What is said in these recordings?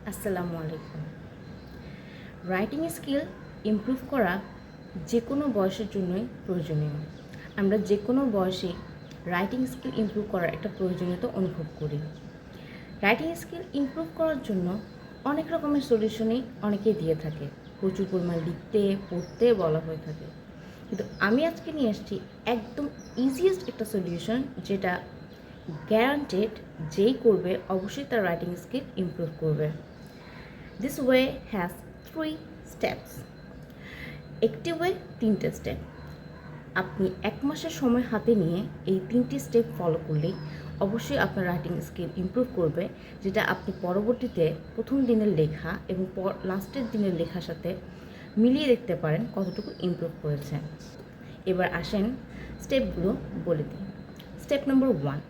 আসসালামু আলাইকুম। Writing skill improve করা যে কোনো বয়সের জন্যই প্রয়োজনীয়। আমরা যে কোনো বয়সে রাইটিং স্কিল ইমপ্রুভ করার একটা প্রয়োজনীয়তা অনুভব করি। রাইটিং স্কিল ইমপ্রুভ করার জন্য অনেক রকমের সলিউশনই অনেকেই দিয়ে থাকে। প্রচুর পরিমাণ লিখতে পড়তে বলা হয়ে থাকে, কিন্তু আমি আজকে নিয়ে এসেছি একদম ইজিয়েস্ট একটা সলিউশন, যেটা গ্যারান্টেড যেই করবে অবশ্যই তার রাইটিং স্কিল ইমপ্রুভ করবে। This way has 3 steps. একটি ওয়ে 3টে স্টেপ। আপনি 1 মাসের সময় হাতে নিয়ে এই 3টি স্টেপ ফলো করলেই অবশ্যই আপনার রাইটিং স্কিল ইমপ্রুভ করবে, যেটা আপনি পরবর্তীতে প্রথম দিনের লেখা এবং লাস্টের দিনের লেখার সাথে মিলিয়ে দেখতে পারেন কতটুকু ইমপ্রুভ করেছে। এবার আসেন স্টেপগুলো বলে দিই। স্টেপ নম্বর 1,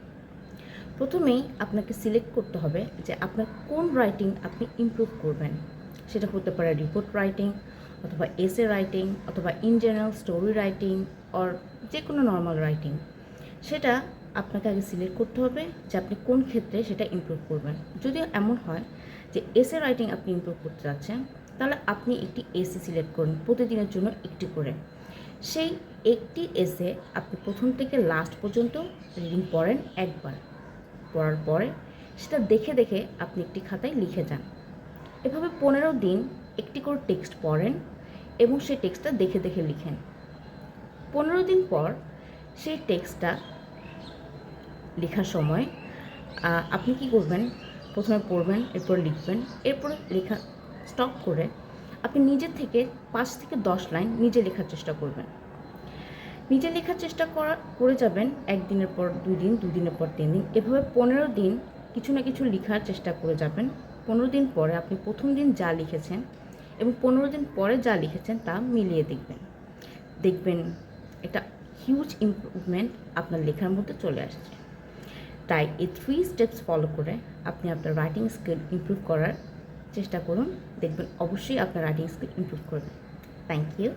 প্রথমেই আপনাকে সিলেক্ট করতে হবে যে আপনার কোন রাইটিং আপনি ইমপ্রুভ করবেন। সেটা হতে পারে রিপোর্ট রাইটিং, অথবা এসে রাইটিং, অথবা in general story writing, or যে কোনো নর্মাল রাইটিং। সেটা আপনাকে আগে সিলেক্ট করতে হবে যে আপনি কোন ক্ষেত্রে সেটা ইমপ্রুভ করবেন। যদি এমন হয় যে এসে রাইটিং আপনি ইমপ্রুভ করতে চাচ্ছেন, তাহলে আপনি একটি এসে সিলেক্ট করুন, প্রতিদিনের জন্য একটি করে। সেই একটি এসে আপনি প্রথম থেকে লাস্ট পর্যন্ত রিডিং পড়েন একবার। পড়ার পরে সেটা দেখে দেখে আপনি একটি খাতায় লিখে যান। এভাবে 15 দিন একটি করে টেক্সট পড়েন এবং সেই টেক্সটটা দেখে দেখে লিখেন। 15 দিন পর সেই টেক্সটটা লেখার সময় আপনি কি করবেন, প্রথমে পড়বেন, এরপর লিখবেন, এরপরে লেখা স্টপ করে আপনি নিজের থেকে 5 থেকে 10 লাইন নিজে লেখার চেষ্টা করবেন। নিজে লেখার চেষ্টা করে যাবেন, 1 দিনের পর 2 দিন, 2 দিনের পর 3 দিন, এভাবে 15 দিন কিছু না কিছু লেখার চেষ্টা করে যাবেন। 15 দিন পরে আপনি প্রথম দিন যা লিখেছেন এবং 15 দিন পরে যা লিখেছেন তা মিলিয়ে দেখবেন একটা হিউজ ইমপ্রুভমেন্ট আপনার লেখার মধ্যে চলে আসছে। তাই এই 3 স্টেপস ফলো করে আপনি আপনার রাইটিং স্কিল ইমপ্রুভ করার চেষ্টা করুন, দেখবেন অবশ্যই আপনার রাইটিং স্কিল ইমপ্রুভ করবে। Thank you.